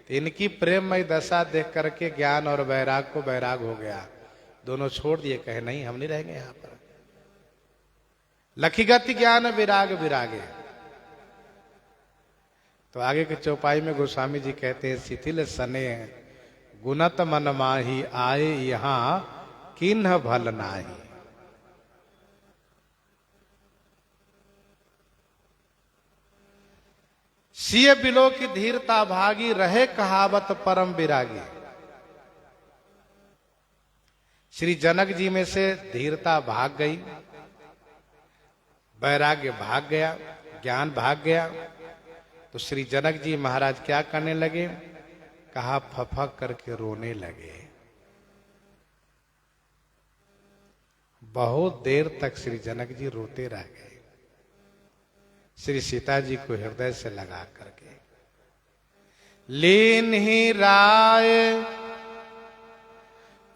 तो इनकी प्रेममय दशा देख करके ज्ञान और वैराग को वैराग हो गया, दोनों छोड़ दिए, कहे नहीं हम नहीं रहेंगे यहां पर। लखीगति ज्ञान विराग विरागे। तो आगे के चौपाई में गोस्वामी जी कहते हैं, शिथिल सने गुणत मन माही, आए यहां किन्ह भल नाही। सिय बिलो की धीरता भागी, रहे कहावत परम विरागी। श्री जनक जी में से धीरता भाग गई, वैराग्य भाग गया, ज्ञान भाग गया। तो श्री जनक जी महाराज क्या करने लगे? कहा फफक करके रोने लगे। बहुत देर तक श्री जनक जी रोते रह गए, श्री सीता जी को हृदय से लगा करके। लीन ही राय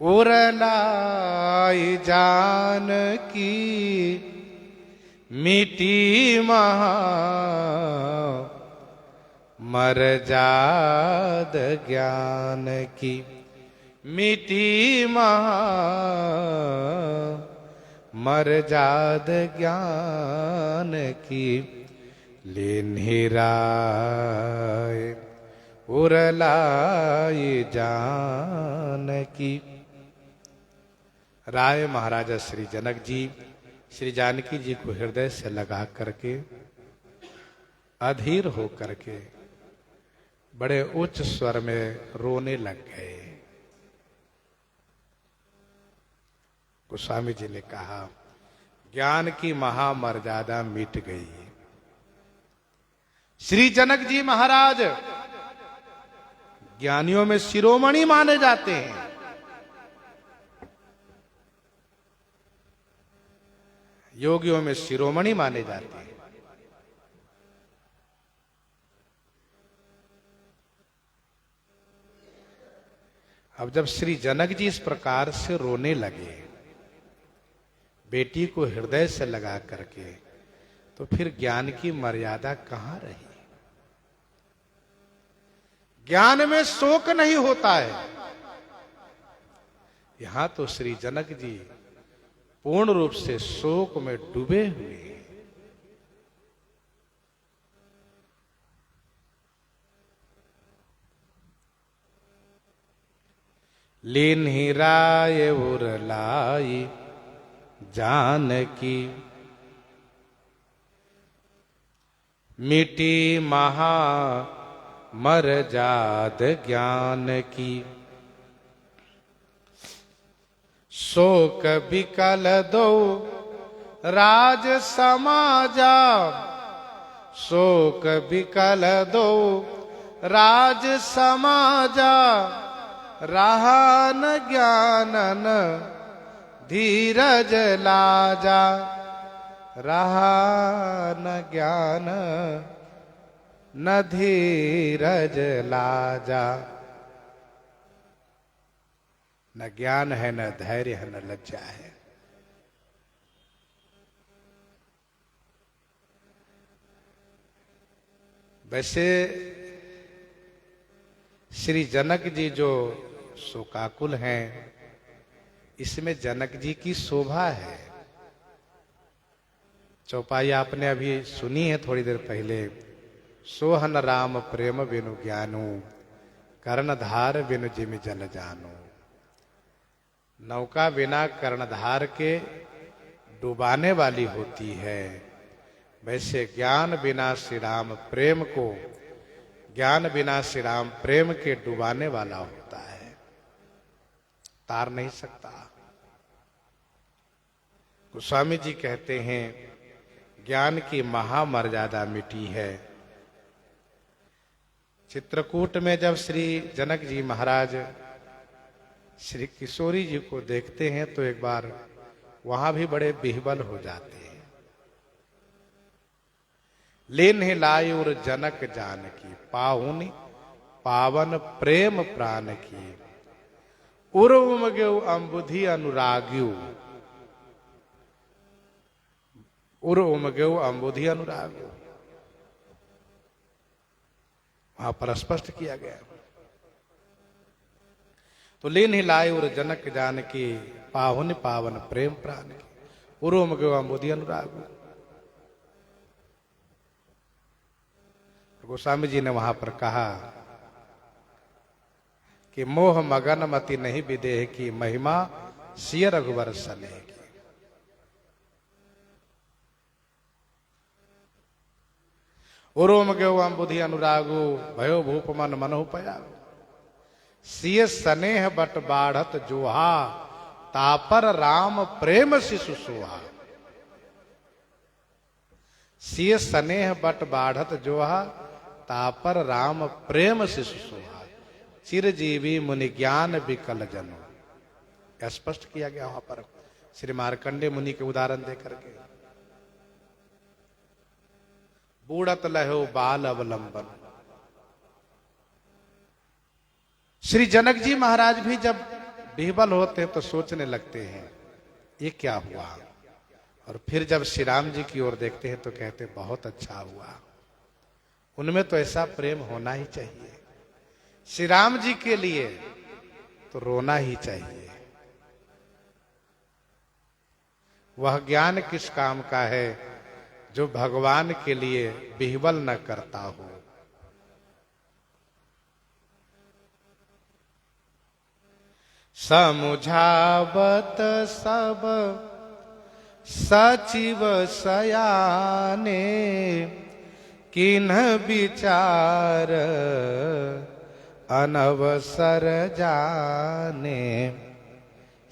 उरलाई जान की, मिटी महा मर जाद ज्ञान की, मिटी महा मर जाद ज्ञान की। लेन्ही राय उरलाई जान की। राय महाराजा श्री जनक जी श्री जानकी जी को हृदय से लगा करके, अधीर हो करके बड़े उच्च स्वर में रोने लग गए। गोस्वामी जी ने कहा ज्ञान की महामर्यादा मिट गई। श्री जनक जी महाराज ज्ञानियों में शिरोमणि माने जाते हैं। योगियों में शिरोमणि माने जाते हैं। अब जब श्री जनक जी इस प्रकार से रोने लगे, बेटी को हृदय से लगा करके, तो फिर ज्ञान की मर्यादा कहां रही? ज्ञान में शोक नहीं होता है। यहां तो श्री जनक जी पूर्ण रूप से शोक में डूबे हुए हैं। लीन्ही राय उर लाई जानकी, मिटी महा मर जाद ज्ञान की। शोक विकल दो राज समाजा, शोक विकल दो राज समाजा। रहा न ज्ञानन धीरज लाजा, रहा न ज्ञान न धीरज लाजा। न ज्ञान है, न धैर्य है, न लज्जा है। वैसे श्री जनक जी जो शोकाकुल हैं, इसमें जनक जी की शोभा है। चौपाई आपने अभी सुनी है थोड़ी देर पहले। सोहन राम प्रेम बिनु ज्ञानू, कर्णधार बिनु जिमि जल जानू। नौका बिना कर्णधार के डुबाने वाली होती है, वैसे ज्ञान बिना श्री राम प्रेम को, ज्ञान बिना श्री राम प्रेम के डुबाने वाला होता है, तार नहीं सकता। गोस्वामी जी कहते हैं ज्ञान की महामर्यादा मिटी है। चित्रकूट में जब श्री जनक जी महाराज श्री किशोरी जी को देखते हैं तो एक बार वहां भी बड़े बिहबल हो जाते हैं। लीन्ही लाई उर जनक जान की, पाहुन पावन प्रेम प्राण की। उर उमग्यो अंबुधि अनुराग्यु, उर उमग्यो अंबुधि अनुराग्यु। वहां पर स्पष्ट किया गया। तो लीन्ही लाई उर जनक जान की, पाहुन पावन प्रेम प्राण की। उर उमग्यो अंबुधि अनुराग्यु। गोस्वामी जी ने वहां पर कहा कि मोह मगन मति नहीं विदेह की, महिमा सिय रघुवर सनेह की। उरोम गयो अंबुधि अनुरागु, भयो भूप मन मनहु पयागु। सिय स्नेह बट बाढ़त जोहा, तापर राम प्रेम शिशु सोहा। सिय स्नेह बट बाढ़त जोहा, तापर राम प्रेम शिशु सोहा। चिरजीवी मुनि ज्ञान विकल जनो। स्पष्ट किया गया वहां पर श्री मार्कंडे मुनि के उदाहरण देकर के। बूढ़त लहो बाल अवलंबन। श्री जनक जी महाराज भी जब बिहबल होते हैं तो सोचने लगते हैं ये क्या हुआ, और फिर जब श्री राम जी की ओर देखते हैं तो कहते बहुत अच्छा हुआ। उनमें तो ऐसा प्रेम होना ही चाहिए। श्री राम जी के लिए तो रोना ही चाहिए। वह ज्ञान किस काम का है जो भगवान के लिए बिहबल न करता हो। समुझावत सब सचिव सयाने, किन्ह विचार अनवसर जाने।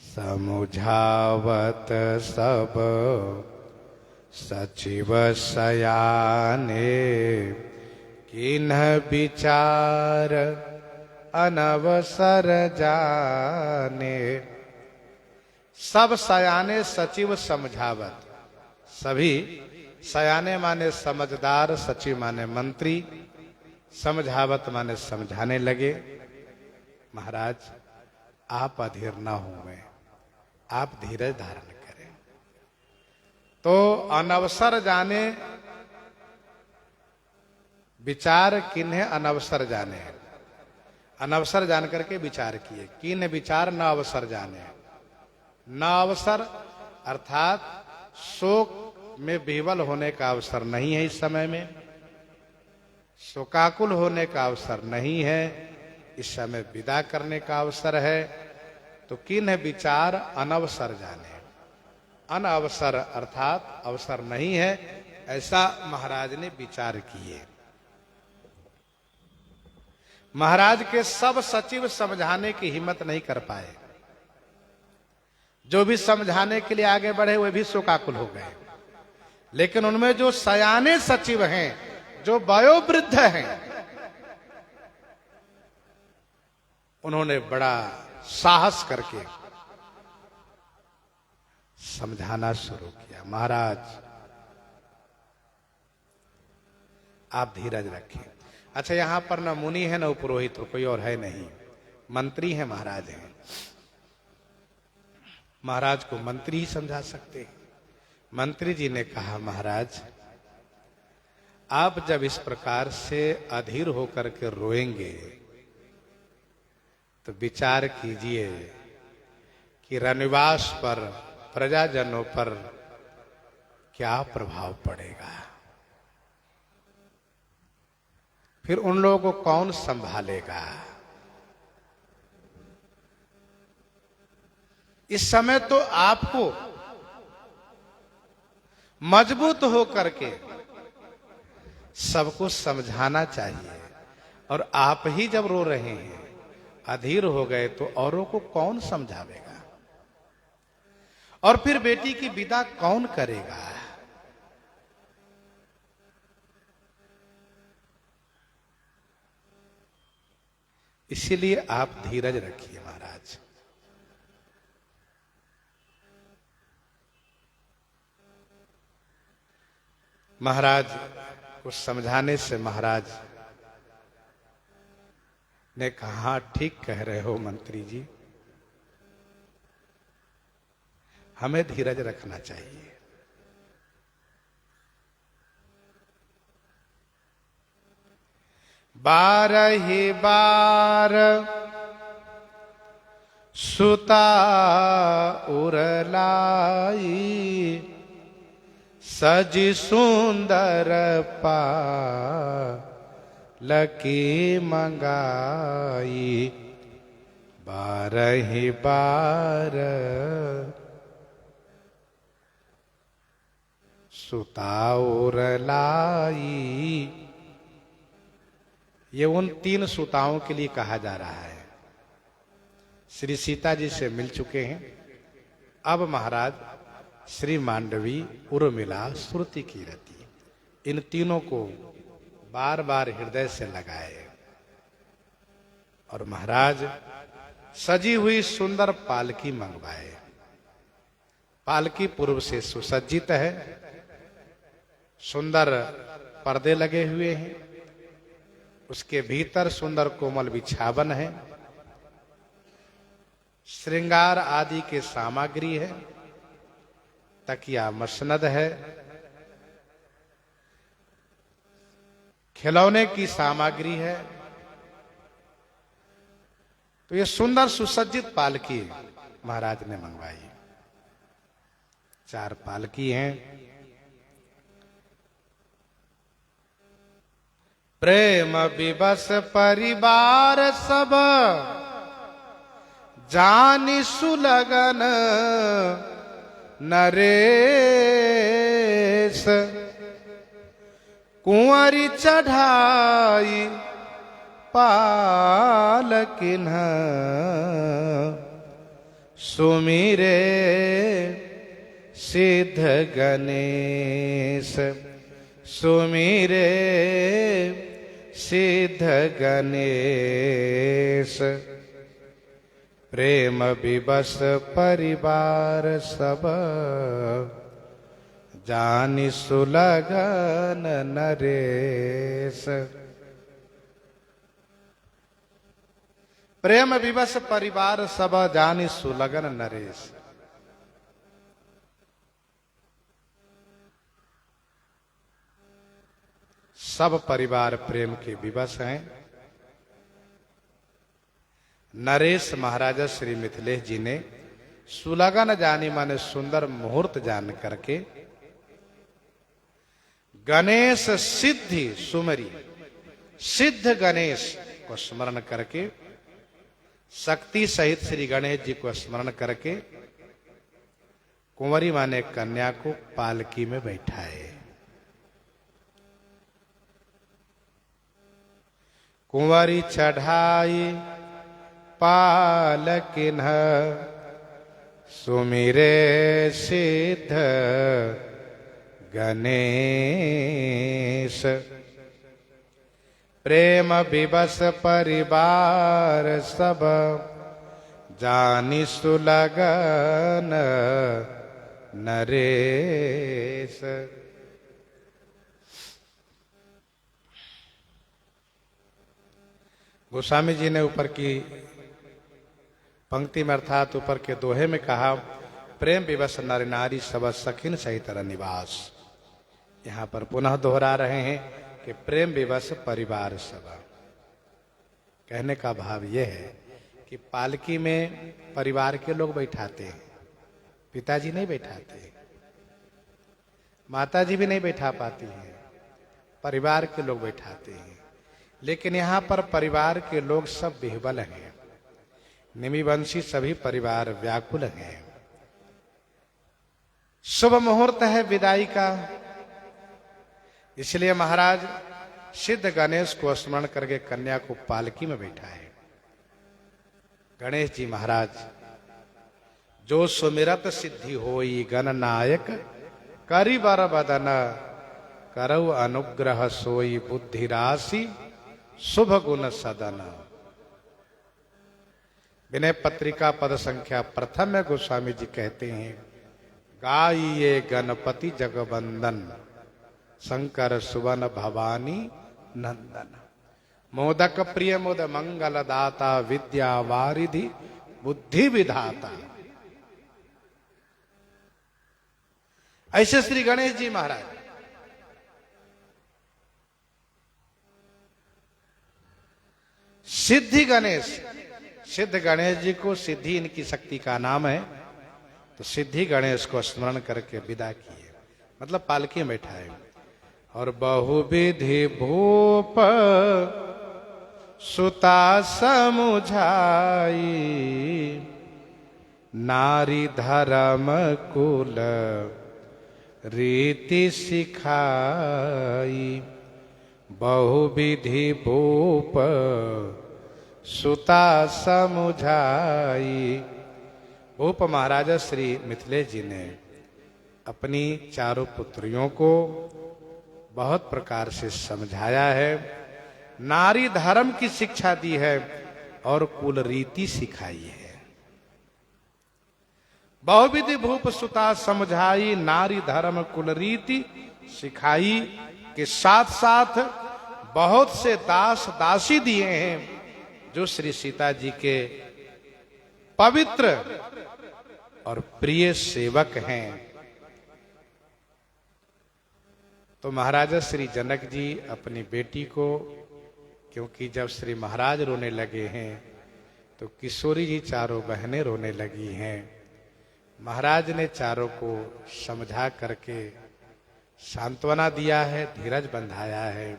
समुझावत सब सचिव सयाने, किन्ह विचार अनवसर जाने। सब सयाने सचिव समझावत। सभी सयाने माने समझदार, सचिव माने मंत्री, समझावत माने समझाने लगे। महाराज आप अधीर न हुए, आप धीरज धारण करें। तो अनवसर जाने, विचार किन्हें अनवसर जाने, अनवसर जान करके विचार किए। किन्हें विचार न अवसर जाने। न अवसर अर्थात शोक में विह्वल होने का अवसर नहीं है इस समय में, शोकाकुल होने का अवसर नहीं है, इस समय विदा करने का अवसर है। तो किन्हें विचार अनवसर जाने। अनअवसर अर्थात अवसर नहीं है, ऐसा महाराज ने विचार किए। महाराज के सब सचिव समझाने की हिम्मत नहीं कर पाए। जो भी समझाने के लिए आगे बढ़े वे भी शोकाकुल हो गए। लेकिन उनमें जो सयाने सचिव हैं, जो वयोवृद्ध हैं, उन्होंने बड़ा साहस करके समझाना शुरू किया। महाराज आप धीरज रखें। अच्छा, यहां पर न मुनि है न पुरोहित, कोई और है नहीं, मंत्री है, महाराज हैं। महाराज को मंत्री ही समझा सकते हैं। मंत्री जी ने कहा, महाराज आप जब इस प्रकार से अधीर होकर के रोएंगे तो विचार कीजिए कि रनिवास पर, प्रजाजनों पर क्या प्रभाव पड़ेगा। फिर उन लोगों को कौन संभालेगा। इस समय तो आपको मजबूत होकर के सबको समझाना चाहिए। और आप ही जब रो रहे हैं, अधीर हो गए, तो औरों को कौन समझावेगा। और फिर बेटी की विदा कौन करेगा। इसीलिए आप धीरज रखिए महाराज। महाराज को समझाने से महाराज ने कहा, ठीक कह रहे हो मंत्री जी, हमें धीरज रखना चाहिए। बारहि बार सुता उरलाई, सजी सुंदर पालकी मंगाई। बारहि बार सुता उरलाई। ये उन 3 सुताओं के लिए कहा जा रहा है। श्री सीता जी से मिल चुके हैं। अब महाराज श्री मांडवी, उर्मिला, श्रुति कीरति, इन तीनों को बार बार हृदय से लगाए। और महाराज सजी हुई सुंदर पालकी मंगवाए। पालकी पूर्व से सुसज्जित है, सुंदर पर्दे लगे हुए हैं, उसके भीतर सुंदर कोमल बिछावन है, श्रृंगार आदि के सामग्री है, तकिया मसनद है, खिलौने की सामग्री है। तो ये सुंदर सुसज्जित पालकी महाराज ने मंगवाई। 4 पालकी हैं। प्रेम विवश परिवार सब जानि सुलगन नरेश। कुंवरी चढ़ाई पालकिन सुमिरे सिद्ध गणेश। सुमिरे सिद्ध गणेश प्रेम विवश परिवार सब जानि सुलगन नरेश। प्रेम विवश परिवार सब जानि सुलगन नरेश। सब परिवार प्रेम के विवश हैं। नरेश महाराजा श्री मिथिलेश जी ने सुलगन जानी माने सुंदर मुहूर्त जान करके गणेश सिद्धि सुमरी, सिद्ध गणेश को स्मरण करके, शक्ति सहित श्री गणेश जी को स्मरण करके कुंवरी माने कन्या को पालकी में बैठाए। कुंवरी चढ़ाई पालकिन सुमिरे सिद्ध गणेश प्रेम विवश परिवार सब जानि सुलगन नरेश। गोस्वामी जी ने ऊपर की पंक्ति में अर्थात ऊपर के दोहे में कहा, प्रेम विवश नर नारी सब सखिन सहित निवास। यहां पर पुनः दोहरा रहे हैं कि प्रेम विवश परिवार सब। कहने का भाव यह है कि पालकी में परिवार के लोग बैठाते हैं, पिताजी नहीं बैठाते, माताजी भी नहीं बैठा पाती हैं, परिवार के लोग बैठाते हैं। लेकिन यहां पर परिवार के लोग सब विह्वल हैं, निमिवंशी सभी परिवार व्याकुल हैं। शुभ मुहूर्त है विदाई का, इसलिए महाराज सिद्ध गणेश को स्मरण करके कन्या को पालकी में बैठाए। गणेश जी महाराज जो सुमिरत सिद्धि होई गणनायक करि वर बदन करौ अनुग्रह सोई बुद्धि राशि शुभ गुण सदन। विनय पत्रिका पद संख्या प्रथम में गोस्वामी जी कहते हैं, गाइए गणपति जगवंदन शंकर सुवन भवानी नंदन। मोदक प्रिय मुद मंगल दाता विद्या वारिधि बुद्धि विधाता। ऐसे श्री गणेश जी महाराज सिद्धि गणेश, सिद्ध गणेश जी को सिद्धि इनकी शक्ति का नाम है, तो सिद्धि गणेश को स्मरण करके विदा किए, मतलब पालकी में बैठाए। और बहुविधि भूप सुता समुझाई नारी धर्म कुल रीति सिखाई। बहुविधि भूप सुता समुझाई। भूप महाराजा श्री मिथिलेश जी ने अपनी चारों पुत्रियों को बहुत प्रकार से समझाया है, नारी धर्म की शिक्षा दी है और कुल रीति सिखाई है। बहुविधि भूप सुता समझाई नारी धर्म कुल रीति सिखाई के साथ साथ बहुत से दास दासी दिए हैं जो श्री सीता जी के पवित्र और प्रिय सेवक हैं। तो महाराजा श्री जनक जी अपनी बेटी को, क्योंकि जब श्री महाराज रोने लगे हैं तो किशोरी जी चारों बहनें रोने लगी हैं, महाराज ने चारों को समझा करके सांत्वना दिया है, धीरज बंधाया है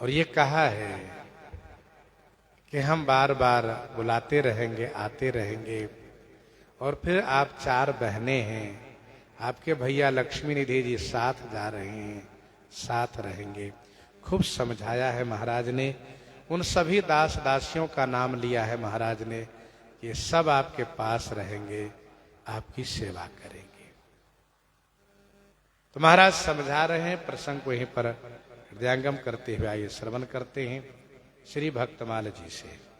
और ये कहा है कि हम बार बार बुलाते रहेंगे, आते रहेंगे। और फिर आप चार बहनें हैं, आपके भैया लक्ष्मी निधि जी साथ जा रहे हैं, साथ रहेंगे। खूब समझाया है महाराज ने। उन सभी दास दासियों का नाम लिया है महाराज ने, ये सब आपके पास रहेंगे, आपकी सेवा करेंगे। तो महाराज समझा रहे हैं, प्रसंग को यहीं पर हृदयांगम करते हुए आइए श्रवण करते हैं श्री भक्तमाल जी से।